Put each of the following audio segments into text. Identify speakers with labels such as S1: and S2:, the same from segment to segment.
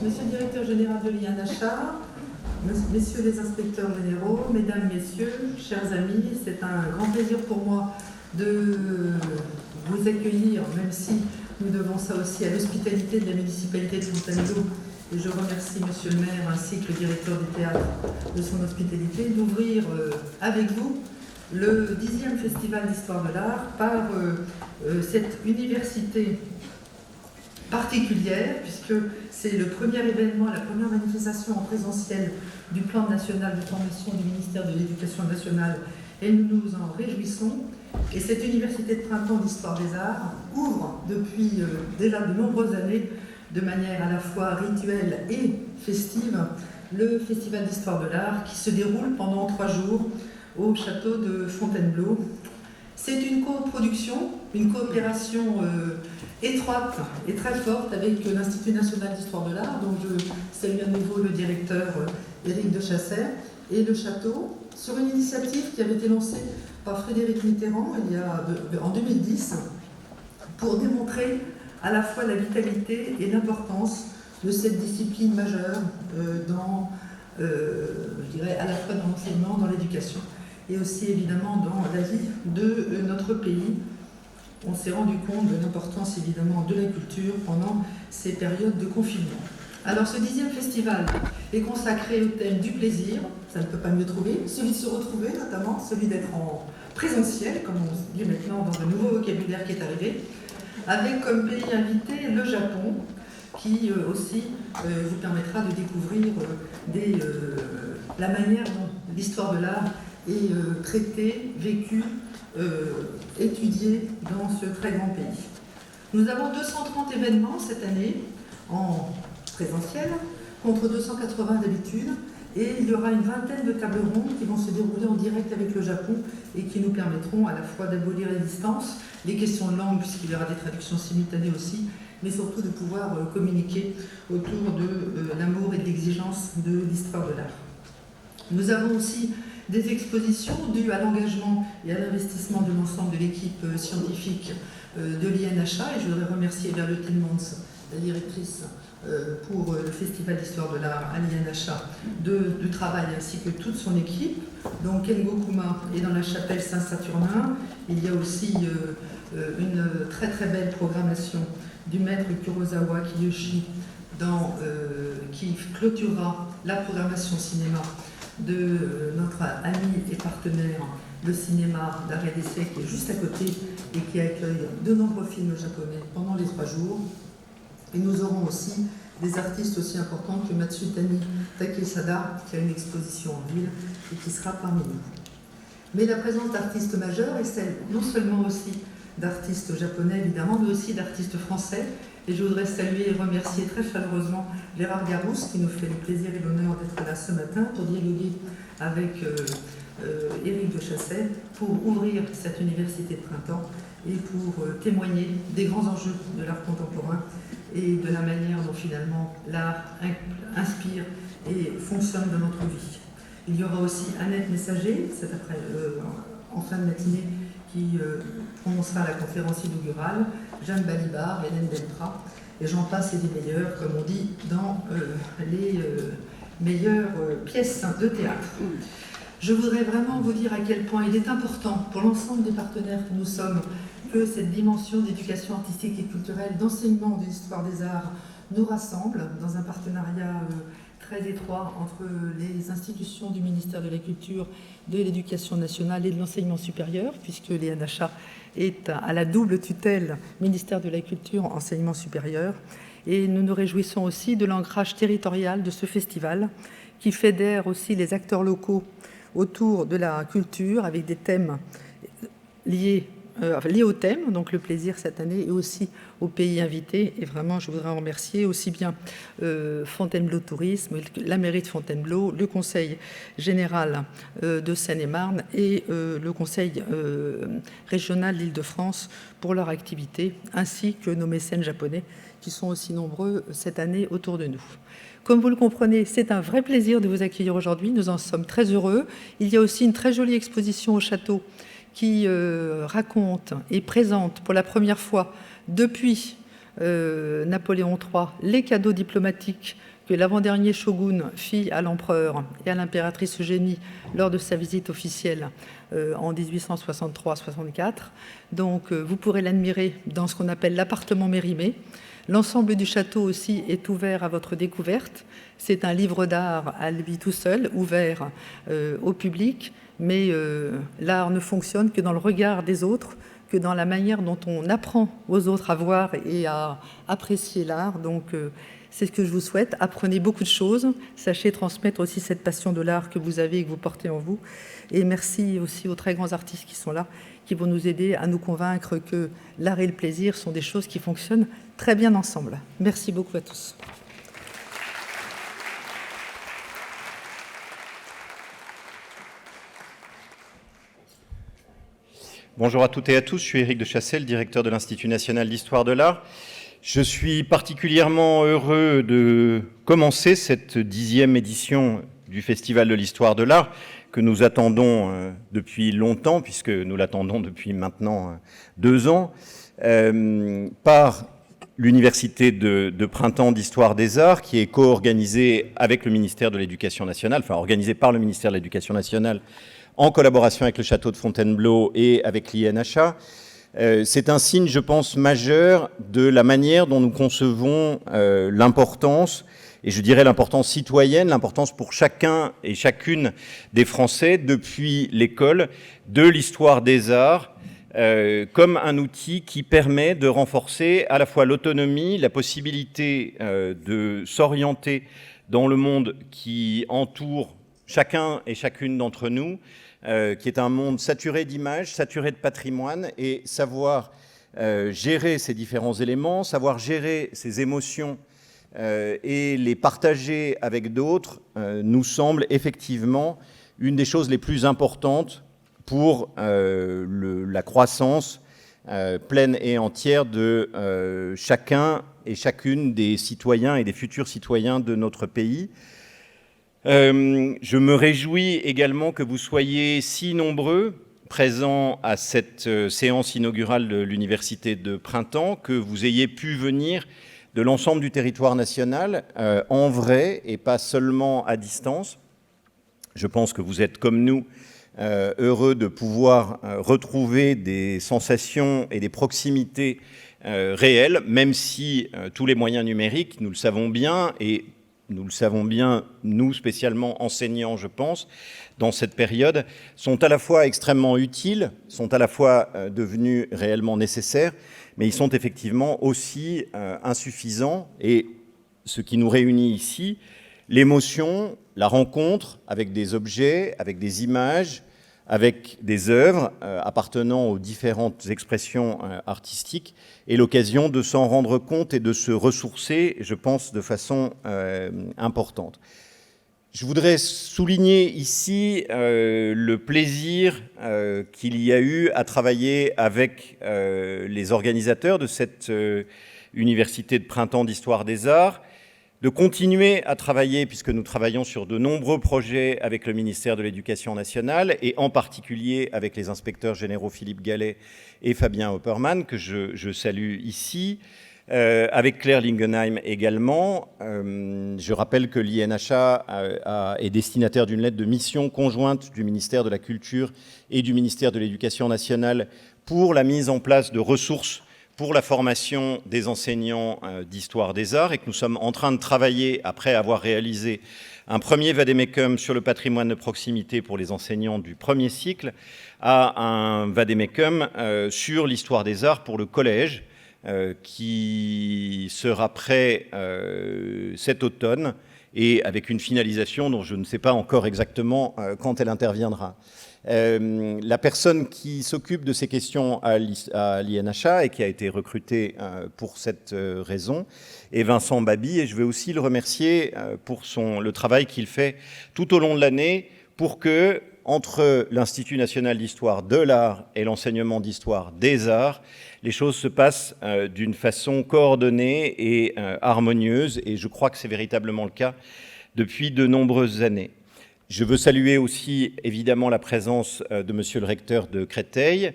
S1: Monsieur le directeur général de l'INHA, messieurs les inspecteurs généraux, mesdames, messieurs, chers amis, c'est un grand plaisir pour moi de vous accueillir, même si nous devons ça aussi à l'hospitalité de la municipalité de Fontainebleau. Et je remercie monsieur le maire ainsi que le directeur du théâtre de son hospitalité d'ouvrir avec vous le 10e Festival d'Histoire de l'Art par cette université particulière, puisque c'est le premier événement, la première manifestation en présentiel du plan national de formation du ministère de l'Éducation nationale, et nous nous en réjouissons. Et cette université de printemps d'Histoire des Arts ouvre depuis déjà de nombreuses années, de manière à la fois rituelle et festive, le Festival d'Histoire de l'Art qui se déroule pendant 3 jours au château de Fontainebleau. C'est une coproduction, une coopération étroite et très forte avec l'Institut national d'histoire de l'art, dont je salue à nouveau le directeur Éric de Chasset, et le château, sur une initiative qui avait été lancée par Frédéric Mitterrand en 2010, pour démontrer à la fois la vitalité et l'importance de cette discipline majeure je dirais, à la fois dans l'enseignement, dans l'éducation, et aussi évidemment dans la vie de notre pays. On s'est rendu compte de l'importance évidemment de la culture pendant ces périodes de confinement. Alors ce 10e festival est consacré au thème du plaisir, ça ne peut pas mieux trouver, celui de se retrouver notamment, celui d'être en présentiel, comme on dit maintenant dans un nouveau vocabulaire qui est arrivé, avec comme pays invité le Japon, qui aussi vous permettra de découvrir la manière dont l'histoire de l'art est traitée, vécue, étudiée dans ce très grand pays. Nous avons 230 événements cette année en présentiel, contre 280 d'habitude, et il y aura une vingtaine de tables rondes qui vont se dérouler en direct avec le Japon et qui nous permettront à la fois d'abolir les distances, les questions de langue, puisqu'il y aura des traductions simultanées aussi, mais surtout de pouvoir communiquer autour de l'amour et de l'exigence de l'histoire de l'art. Nous avons aussi des expositions dues à l'engagement et à l'investissement de l'ensemble de l'équipe scientifique de l'INHA, et je voudrais remercier Verle Tillmans, la directrice, pour le Festival d'Histoire de l'Art à l'INHA, du travail ainsi que toute son équipe. Donc Kengo Kuma est dans la chapelle Saint-Saturnin. Il y a aussi une très très belle programmation du maître Kurosawa Kiyoshi qui clôturera la programmation cinéma de notre ami et partenaire, le cinéma d'arrêt d'essai qui est juste à côté et qui accueille de nombreux films japonais pendant les 3 jours. Et nous aurons aussi des artistes aussi importants que Matsutani Takesada, qui a une exposition en ville et qui sera parmi nous. Mais la présence d'artistes majeurs est celle non seulement aussi d'artistes japonais évidemment, mais aussi d'artistes français. Et je voudrais saluer et remercier très chaleureusement Gérard Garousse qui nous fait le plaisir et l'honneur d'être là ce matin pour dialoguer avec Éric de Chasset pour ouvrir cette université de printemps et pour témoigner des grands enjeux de l'art contemporain et de la manière dont finalement l'art inspire et fonctionne dans notre vie. Il y aura aussi Annette Messager, en fin de matinée, qui prononcera la conférence inaugurale, Jeanne Balibar, Hélène Delprat, et j'en passe et des meilleurs, comme on dit, dans les meilleures pièces de théâtre. Je voudrais vraiment vous dire à quel point il est important pour l'ensemble des partenaires que nous sommes que cette dimension d'éducation artistique et culturelle, d'enseignement de l'histoire des arts nous rassemble dans un partenariat très étroit entre les institutions du ministère de la Culture, de l'Éducation nationale et de l'enseignement supérieur, puisque l'INHA est à la double tutelle ministère de la Culture, enseignement supérieur. Et nous nous réjouissons aussi de l'ancrage territorial de ce festival qui fédère aussi les acteurs locaux autour de la culture avec des thèmes liés au thème, donc le plaisir cette année, et aussi aux pays invités. Et vraiment, je voudrais remercier aussi bien Fontainebleau Tourisme, la mairie de Fontainebleau, le Conseil général de Seine-et-Marne et le Conseil régional d'Île-de-France pour leur activité, ainsi que nos mécènes japonais qui sont aussi nombreux cette année autour de nous. Comme vous le comprenez, c'est un vrai plaisir de vous accueillir aujourd'hui. Nous en sommes très heureux. Il y a aussi une très jolie exposition au château qui raconte et présente pour la première fois depuis Napoléon III les cadeaux diplomatiques que l'avant-dernier shogun fit à l'empereur et à l'impératrice Eugénie lors de sa visite officielle en 1863-64. Donc vous pourrez l'admirer dans ce qu'on appelle l'appartement Mérimée. L'ensemble du château aussi est ouvert à votre découverte. C'est un livre d'art à lui tout seul, ouvert au public, mais l'art ne fonctionne que dans le regard des autres, que dans la manière dont on apprend aux autres à voir et à apprécier l'art. Donc c'est ce que je vous souhaite. Apprenez beaucoup de choses. Sachez transmettre aussi cette passion de l'art que vous avez et que vous portez en vous. Et merci aussi aux très grands artistes qui sont là, qui vont nous aider à nous convaincre que l'art et le plaisir sont des choses qui fonctionnent très bien ensemble. Merci beaucoup à tous.
S2: Bonjour à toutes et à tous, je suis Éric de Chassel, directeur de l'Institut national d'histoire de l'art. Je suis particulièrement heureux de commencer cette 10e édition du Festival de l'histoire de l'art que nous attendons depuis longtemps, puisque nous l'attendons depuis maintenant 2 ans, par l'Université de Printemps d'Histoire des Arts, qui est co-organisée avec le ministère de l'Éducation nationale, enfin organisée par le ministère de l'Éducation nationale, en collaboration avec le château de Fontainebleau et avec l'INHA. C'est un signe, je pense, majeur de la manière dont nous concevons l'importance, et je dirais l'importance citoyenne, l'importance pour chacun et chacune des Français depuis l'école, de l'histoire des arts, comme un outil qui permet de renforcer à la fois l'autonomie, la possibilité de s'orienter dans le monde qui entoure chacun et chacune d'entre nous, qui est un monde saturé d'images, saturé de patrimoine, et savoir gérer ces différents éléments, savoir gérer ces émotions et les partager avec d'autres, nous semble effectivement une des choses les plus importantes pour la croissance pleine et entière de chacun et chacune des citoyens et des futurs citoyens de notre pays. Je me réjouis également que vous soyez si nombreux présents à cette séance inaugurale de l'Université de Printemps, que vous ayez pu venir de l'ensemble du territoire national en vrai et pas seulement à distance. Je pense que vous êtes comme nous heureux de pouvoir retrouver des sensations et des proximités réelles, même si tous les moyens numériques, nous le savons bien, et nous le savons bien, nous spécialement enseignants, je pense, dans cette période, sont à la fois extrêmement utiles, sont à la fois devenus réellement nécessaires, mais ils sont effectivement aussi insuffisants. Et ce qui nous réunit ici, l'émotion, la rencontre avec des objets, avec des images, avec des œuvres appartenant aux différentes expressions artistiques, et l'occasion de s'en rendre compte et de se ressourcer, je pense, de façon importante. Je voudrais souligner ici le plaisir qu'il y a eu à travailler avec les organisateurs de cette Université de Printemps d'Histoire des Arts, de continuer à travailler, puisque nous travaillons sur de nombreux projets avec le ministère de l'Éducation nationale, et en particulier avec les inspecteurs généraux Philippe Gallet et Fabien Oppermann, que je salue ici, avec Claire Lingenheim également. Je rappelle que l'INHA est destinataire d'une lettre de mission conjointe du ministère de la Culture et du ministère de l'Éducation nationale pour la mise en place de ressources pour la formation des enseignants d'histoire des arts, et que nous sommes en train de travailler, après avoir réalisé un premier vademecum sur le patrimoine de proximité pour les enseignants du premier cycle, à un vademecum sur l'histoire des arts pour le collège, qui sera prêt cet automne, et avec une finalisation dont je ne sais pas encore exactement quand elle interviendra. La personne qui s'occupe de ces questions à l'INHA et qui a été recrutée pour cette raison est Vincent Babi, et je vais aussi le remercier pour le travail qu'il fait tout au long de l'année pour que, entre l'Institut national d'histoire de l'art et l'enseignement d'histoire des arts, les choses se passent d'une façon coordonnée et harmonieuse, et je crois que c'est véritablement le cas depuis de nombreuses années. Je veux saluer aussi évidemment la présence de monsieur le recteur de Créteil,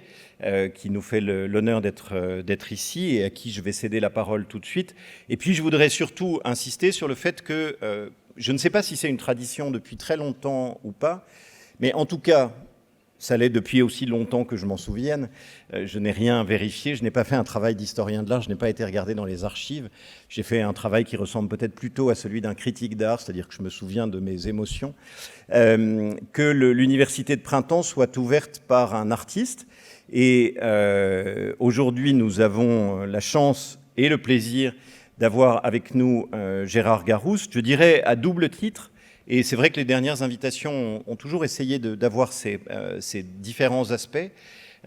S2: qui nous fait l'honneur d'être ici et à qui je vais céder la parole tout de suite. Et puis je voudrais surtout insister sur le fait que, je ne sais pas si c'est une tradition depuis très longtemps ou pas, mais en tout cas, ça l'est depuis aussi longtemps que je m'en souvienne. Je n'ai rien vérifié, je n'ai pas fait un travail d'historien de l'art, je n'ai pas été regardé dans les archives. J'ai fait un travail qui ressemble peut-être plutôt à celui d'un critique d'art, c'est-à-dire que je me souviens de mes émotions. Que l'université de Printemps soit ouverte par un artiste. Et aujourd'hui, nous avons la chance et le plaisir d'avoir avec nous Gérard Garouste, je dirais à double titre. Et c'est vrai que les dernières invitations ont toujours essayé d'avoir ces différents aspects.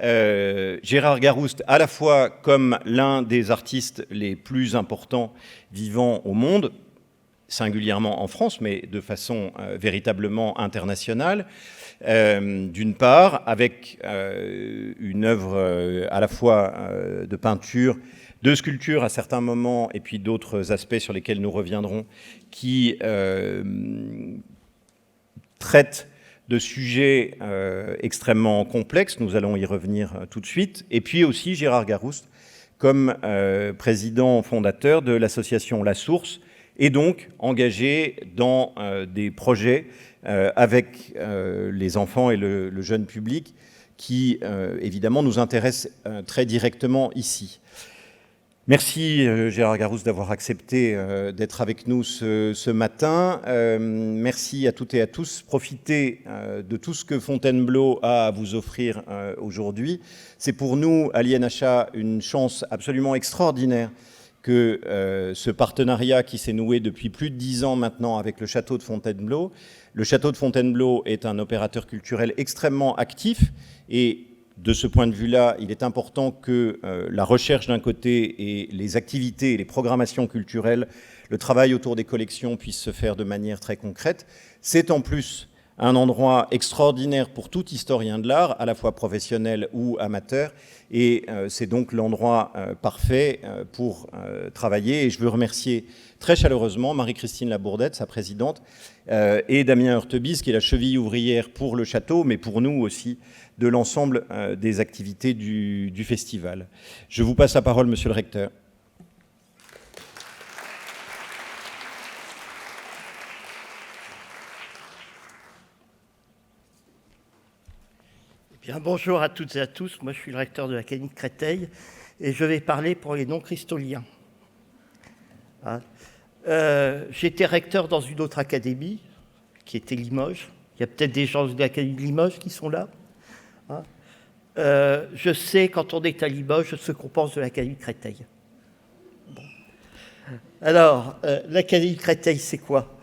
S2: Gérard Garouste, à la fois comme l'un des artistes les plus importants vivant au monde, singulièrement en France, mais de façon véritablement internationale, d'une part, avec une œuvre à la fois de peinture, de sculpture à certains moments, et puis d'autres aspects sur lesquels nous reviendrons, qui traitent de sujets extrêmement complexes. Nous allons y revenir tout de suite. Et puis aussi Gérard Garouste, comme président fondateur de l'association La Source, et donc engagé dans des projets avec les enfants et le jeune public qui, évidemment, nous intéressent très directement ici. Merci Gérard Garouste d'avoir accepté d'être avec nous ce matin. Merci à toutes et à tous. Profitez de tout ce que Fontainebleau a à vous offrir aujourd'hui. C'est pour nous, à l'INHA, une chance absolument extraordinaire que ce partenariat qui s'est noué depuis plus de 10 ans maintenant avec le château de Fontainebleau. Le château de Fontainebleau est un opérateur culturel extrêmement actif et de ce point de vue-là, il est important que la recherche d'un côté et les activités et les programmations culturelles, le travail autour des collections puissent se faire de manière très concrète. C'est en plus un endroit extraordinaire pour tout historien de l'art, à la fois professionnel ou amateur, et c'est donc l'endroit parfait pour travailler. Et je veux remercier très chaleureusement Marie-Christine Labourdette, sa présidente, et Damien Hurtebise, qui est la cheville ouvrière pour le château, mais pour nous aussi, de l'ensemble des activités du festival. Je vous passe la parole, monsieur le recteur.
S3: Bien, bonjour à toutes et à tous. Moi, je suis le recteur de l'Académie de Créteil et je vais parler pour les non-christoliens. J'étais recteur dans une autre académie, qui était Limoges. Il y a peut-être des gens de l'Académie de Limoges qui sont là. Je sais, quand on est à Limoges, ce qu'on pense de l'Académie de Créteil. Bon. Alors, l'Académie de Créteil, c'est quoi?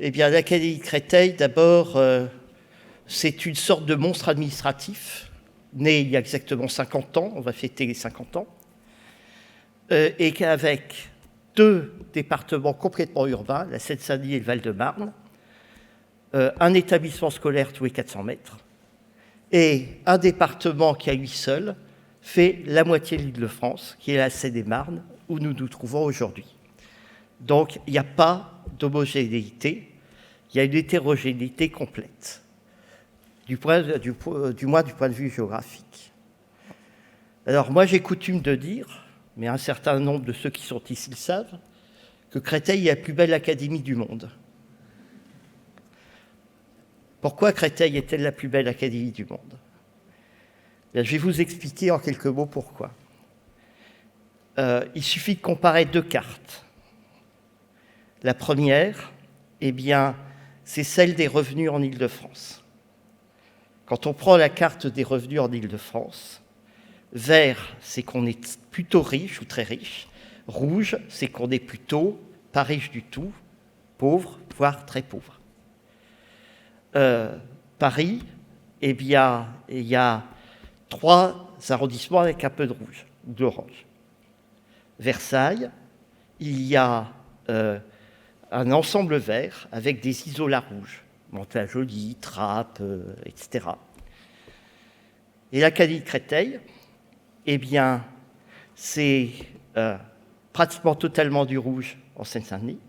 S3: Eh bien, l'Académie de Créteil, d'abord, c'est une sorte de monstre administratif, né il y a exactement 50 ans, on va fêter les 50 ans, et qu'avec 2 départements complètement urbains, la Seine-Saint-Denis et le Val-de-Marne, un établissement scolaire tous les 400 mètres, et un département qui, à lui seul, fait la moitié de l'Île-de-France, qui est la Seine-et-Marne, où nous nous trouvons aujourd'hui. Donc, il n'y a pas d'homogénéité, il y a une hétérogénéité complète, du moins du point de vue géographique. Alors, moi, j'ai coutume de dire, mais un certain nombre de ceux qui sont ici le savent, que Créteil est la plus belle académie du monde. Pourquoi Créteil est-elle la plus belle académie du monde? Bien, je vais vous expliquer en quelques mots pourquoi. Il suffit de comparer 2 cartes. La première, eh bien, c'est celle des revenus en Île-de-France. Quand on prend la carte des revenus en Île-de-France, vert, c'est qu'on est plutôt riche ou très riche. Rouge, c'est qu'on est plutôt pas riche du tout, pauvre, voire très pauvre. Paris, eh bien, il y a 3 arrondissements avec un peu de rouge, d'orange. Versailles, il y a un ensemble vert avec des isolats rouges, Mantes-la-Jolie, Trappes, etc. Et l'Académie de Créteil, eh bien, c'est pratiquement totalement du rouge en Seine-Saint-Denis.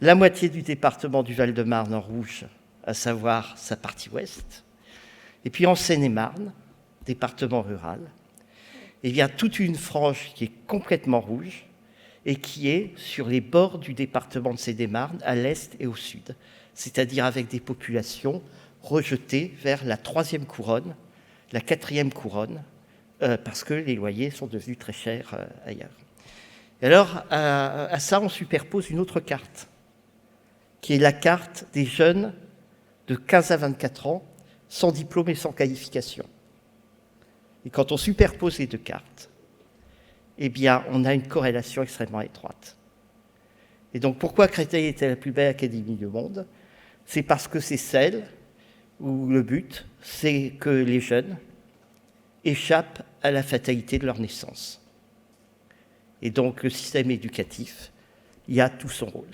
S3: la moitié du département du Val-de-Marne en rouge, à savoir sa partie ouest. Et puis en Seine-et-Marne, département rural, il y a toute une frange qui est complètement rouge et qui est sur les bords du département de Seine-et-Marne, à l'est et au sud, c'est-à-dire avec des populations rejetées vers la 3e couronne, la 4e couronne, parce que les loyers sont devenus très chers ailleurs. Et alors, à ça, on superpose une autre carte, qui est la carte des jeunes de 15 à 24 ans, sans diplôme et sans qualification. Et quand on superpose les deux cartes, eh bien, on a une corrélation extrêmement étroite. Et donc, pourquoi Créteil était la plus belle académie du monde? C'est parce que c'est celle où le but, c'est que les jeunes échappent à la fatalité de leur naissance. Et donc, le système éducatif y a tout son rôle.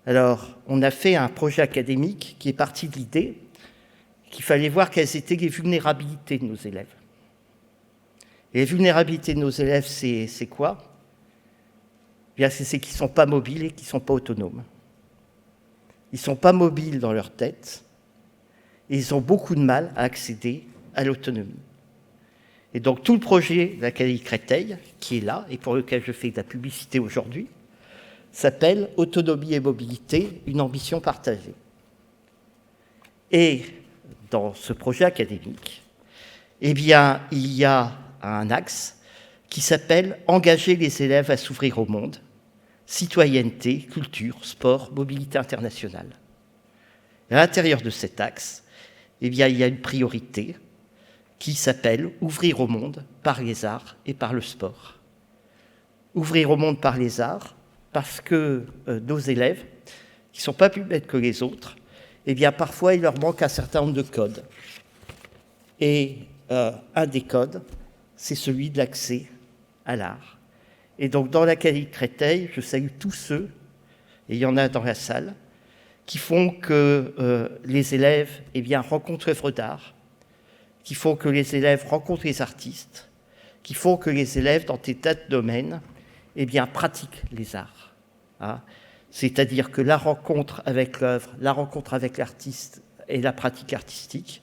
S3: Alors, on a fait un projet académique qui est parti de l'idée qu'il fallait voir quelles étaient les vulnérabilités de nos élèves. Et les vulnérabilités de nos élèves, c'est quoi? Bien, c'est qu'ils ne sont pas mobiles et qu'ils ne sont pas autonomes. Ils ne sont pas mobiles dans leur tête et ils ont beaucoup de mal à accéder à l'autonomie. Et donc, tout le projet de l'Académie Créteil, qui est là et pour lequel je fais de la publicité aujourd'hui, s'appelle « Autonomie et mobilité, une ambition partagée ». Et dans ce projet académique, eh bien, il y a un axe qui s'appelle « Engager les élèves à s'ouvrir au monde, citoyenneté, culture, sport, mobilité internationale ». À l'intérieur de cet axe, eh bien, il y a une priorité qui s'appelle « Ouvrir au monde par les arts et par le sport ». Ouvrir au monde par les arts, parce que nos élèves, qui ne sont pas plus bêtes que les autres, eh bien, parfois, il leur manque un certain nombre de codes. Et un des codes, c'est celui de l'accès à l'art. Et donc, dans l'Académie de Créteil, je salue tous ceux, et il y en a dans la salle, qui font que les élèves eh bien, rencontrent l'œuvre d'art, qui font que les élèves rencontrent les artistes, qui font que les élèves, dans des tas de domaines, eh bien, pratiquent les arts. Hein. C'est-à-dire que la rencontre avec l'œuvre, la rencontre avec l'artiste et la pratique artistique,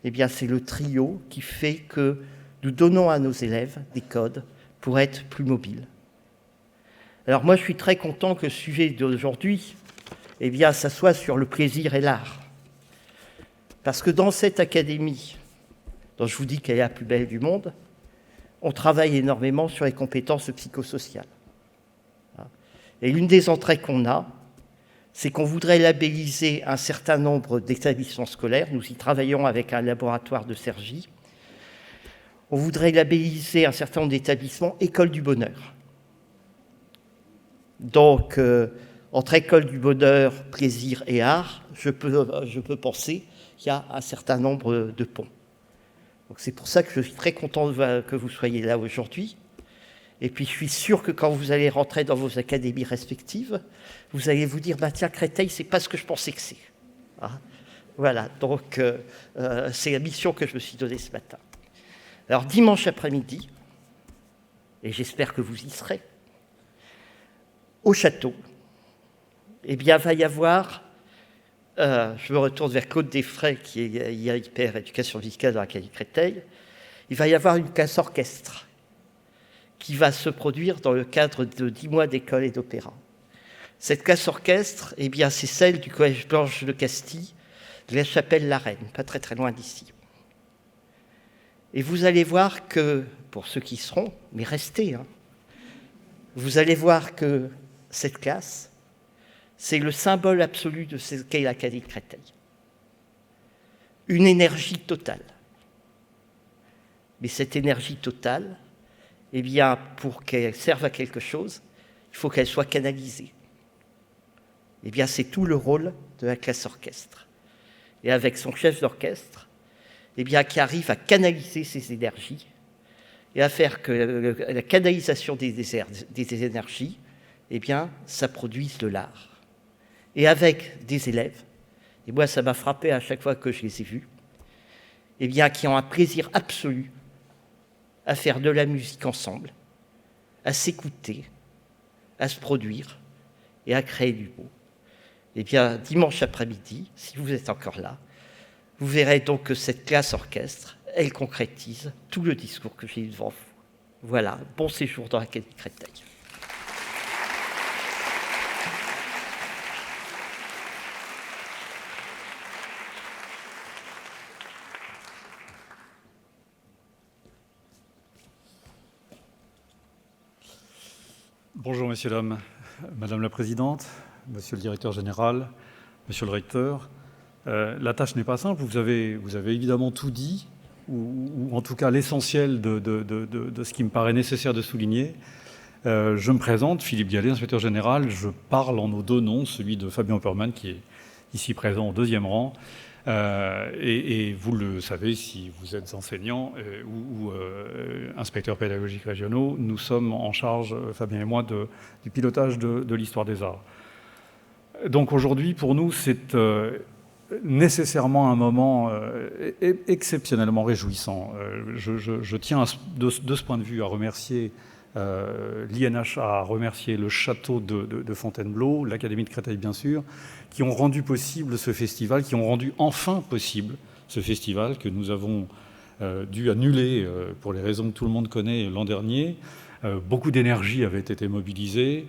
S3: eh bien, c'est le trio qui fait que nous donnons à nos élèves des codes pour être plus mobiles. Alors moi, je suis très content que le sujet d'aujourd'hui, eh bien, ça soit sur le plaisir et l'art. Parce que dans cette académie, dont je vous dis qu'elle est la plus belle du monde, on travaille énormément sur les compétences psychosociales. Et l'une des entrées qu'on a, c'est qu'on voudrait labelliser un certain nombre d'établissements scolaires. Nous y travaillons avec un laboratoire de Cergy. On voudrait labelliser un certain nombre d'établissements écoles du bonheur. Donc, entre école du bonheur, plaisir et art, je peux penser qu'il y a un certain nombre de ponts. Donc, c'est pour ça que je suis très content que vous soyez là aujourd'hui. Et puis, je suis sûr que quand vous allez rentrer dans vos académies respectives, vous allez vous dire, bah, tiens, Créteil, c'est pas ce que je pensais que c'est. Hein, voilà, donc c'est la mission que je me suis donnée ce matin. Alors, dimanche après-midi, et j'espère que vous y serez, au château, eh bien, va y avoir, je me retourne vers Claude Desfrais, qui est IAIPR, Éducation Musicale dans l'Académie Créteil, il va y avoir une classe orchestre qui va se produire dans le cadre de 10 mois d'école et d'opéra. Cette classe orchestre, eh bien, c'est celle du collège Blanche de Castille, de la Chapelle-la-Reine, pas très très loin d'ici. Et vous allez voir que, pour ceux qui seront, mais restez, hein, vous allez voir que cette classe, c'est le symbole absolu de ce qu'est l'Académie de Créteil. Une énergie totale. Mais cette énergie totale, eh bien, pour qu'elle serve à quelque chose, il faut qu'elle soit canalisée. Eh bien, c'est tout le rôle de la classe orchestre. Et avec son chef d'orchestre, eh bien, qui arrive à canaliser ces énergies et à faire que la canalisation des énergies, eh bien, ça produise de l'art. Et avec des élèves, et moi, ça m'a frappé à chaque fois que je les ai vus, eh bien, qui ont un plaisir absolu à faire de la musique ensemble, à s'écouter, à se produire, et à créer du beau. Eh bien, dimanche après-midi, si vous êtes encore là, vous verrez donc que cette classe orchestre, elle concrétise tout le discours que j'ai eu devant vous. Voilà, bon séjour dans l'Académie Créteil.
S4: Bonjour messieurs, dames, madame la présidente, monsieur le directeur général, monsieur le recteur. La tâche n'est pas simple, vous avez évidemment tout dit, ou en tout cas l'essentiel de ce qui me paraît nécessaire de souligner. Je me présente, Philippe Gallet, inspecteur général, je parle en nos deux noms, celui de Fabien Oppermann qui est ici présent au deuxième rang. Et vous le savez, si vous êtes enseignant ou inspecteurs pédagogiques régionaux, nous sommes en charge, Fabien et moi, du pilotage de l'histoire des arts. Donc aujourd'hui, pour nous, c'est nécessairement un moment exceptionnellement réjouissant. Je tiens de ce point de vue à remercier l'INH, à remercier le château de Fontainebleau, l'Académie de Créteil bien sûr, qui ont rendu possible ce festival, qui ont rendu enfin possible ce festival que nous avons dû annuler pour les raisons que tout le monde connaît l'an dernier. Beaucoup d'énergie avait été mobilisée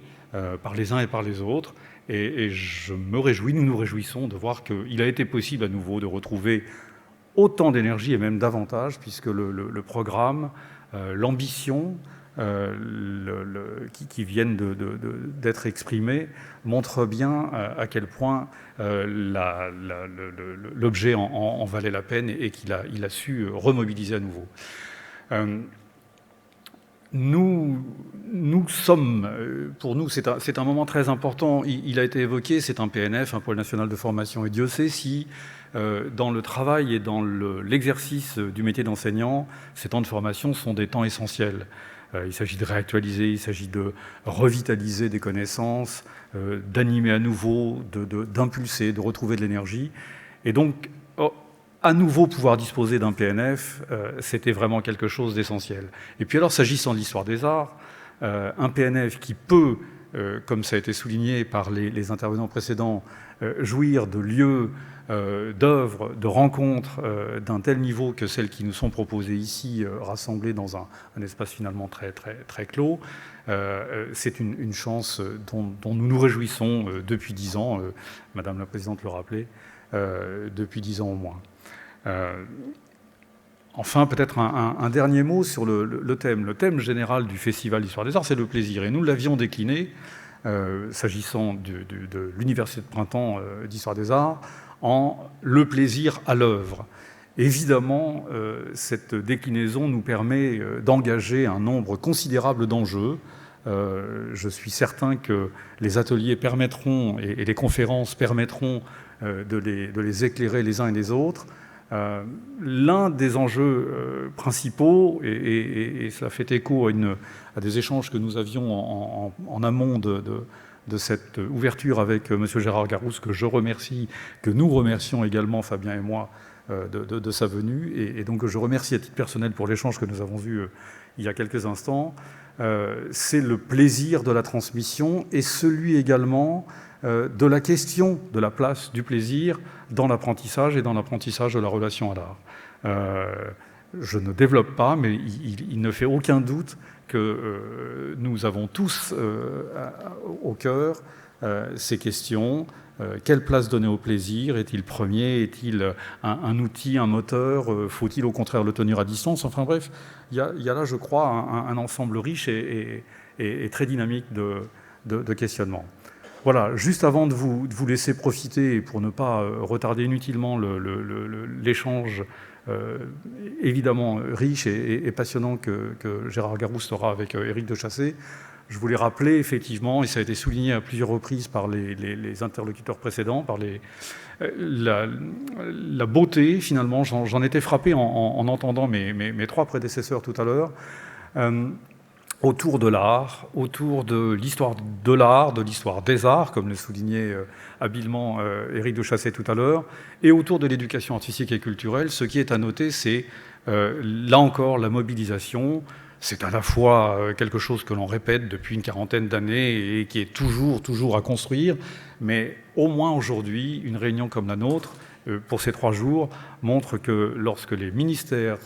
S4: par les uns et par les autres, et je me réjouis, nous nous réjouissons de voir qu'il a été possible à nouveau de retrouver autant d'énergie et même davantage, puisque le programme, l'ambition, qui viennent d'être exprimés montrent bien à quel point l'objet en valait la peine et qu'il a su remobiliser à nouveau. Nous sommes, pour nous, c'est un moment très important. Il a été évoqué, c'est un PNF, un pôle national de formation, et Dieu sait si dans le travail et dans l'exercice du métier d'enseignant, ces temps de formation sont des temps essentiels. Il s'agit de réactualiser, il s'agit de revitaliser des connaissances, d'animer à nouveau, d'impulser, de retrouver de l'énergie. Et donc, à nouveau pouvoir disposer d'un PNF, c'était vraiment quelque chose d'essentiel. Et puis alors, s'agissant de l'histoire des arts, un PNF qui peut, comme ça a été souligné par les intervenants précédents, jouir de lieux, d'œuvres, de rencontres d'un tel niveau que celles qui nous sont proposées ici, rassemblées dans un espace finalement très, très, très clos, c'est une chance dont nous nous réjouissons depuis 10 ans, Madame la Présidente le rappelait, depuis 10 ans au moins. Enfin, peut-être un dernier mot sur le thème. Le thème général du Festival d'Histoire des Arts, c'est le plaisir. Et nous l'avions décliné, s'agissant de l'Université de Printemps d'Histoire des Arts, en le plaisir à l'œuvre. Évidemment, cette déclinaison nous permet d'engager un nombre considérable d'enjeux. Je suis certain que les ateliers permettront, et les conférences permettront de les éclairer les uns et les autres. L'un des enjeux principaux, et cela fait écho à des échanges que nous avions en amont de cette ouverture avec M. Gérard Garousse, que je remercie, que nous remercions également, Fabien et moi, de sa venue, et donc je remercie à titre personnel pour l'échange que nous avons eu il y a quelques instants. C'est le plaisir de la transmission et celui également de la question de la place du plaisir dans l'apprentissage et dans l'apprentissage de la relation à l'art. Je ne développe pas, mais il ne fait aucun doute que nous avons tous au cœur ces questions. Quelle place donner au plaisir? Est-il premier? Est-il un outil, un moteur? Faut-il au contraire le tenir à distance? Enfin bref, il y a là, je crois, un ensemble riche et très dynamique de questionnements. Voilà, juste avant de vous laisser profiter, pour ne pas retarder inutilement l'échange évidemment riche et passionnant que Gérard Garousse aura avec Éric Dechassé, je voulais rappeler effectivement, et ça a été souligné à plusieurs reprises par les interlocuteurs précédents, par la beauté finalement, j'en étais frappé en entendant mes trois prédécesseurs tout à l'heure, autour de l'art, autour de l'histoire de l'art, de l'histoire des arts, comme le soulignait habilement Éric Dechassé tout à l'heure, et autour de l'éducation artistique et culturelle. Ce qui est à noter, c'est là encore la mobilisation, c'est à la fois quelque chose que l'on répète depuis une quarantaine d'années et qui est toujours à construire, mais au moins aujourd'hui, une réunion comme la nôtre, pour ces 3 jours, montre que lorsque les ministères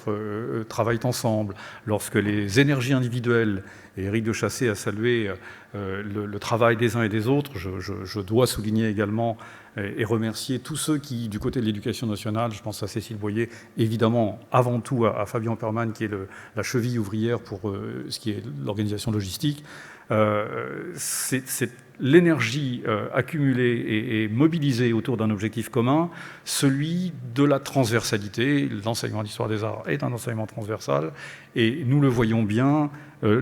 S4: travaillent ensemble, lorsque les énergies individuelles, et Éric de Chassey a salué le travail des uns et des autres, je dois souligner également et remercier tous ceux qui, du côté de l'éducation nationale, je pense à Cécile Boyer, évidemment, avant tout à Fabien Perman, qui est la cheville ouvrière pour ce qui est l'organisation logistique. C'est l'énergie accumulée et mobilisée autour d'un objectif commun, celui de la transversalité. L'enseignement d'histoire des arts est un enseignement transversal, et nous le voyons bien.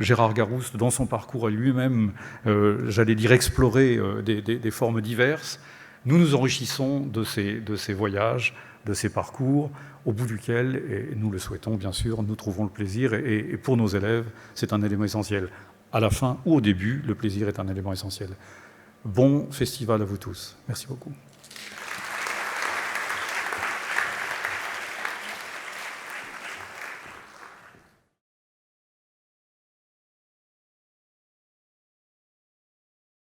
S4: Gérard Garouste, dans son parcours, a lui-même, j'allais dire, exploré des formes diverses. Nous nous enrichissons de ces voyages, de ces parcours, au bout duquel, et nous le souhaitons bien sûr, nous trouvons le plaisir, et pour nos élèves, c'est un élément essentiel. À la fin ou au début, le plaisir est un élément essentiel. Bon festival à vous tous. Merci beaucoup.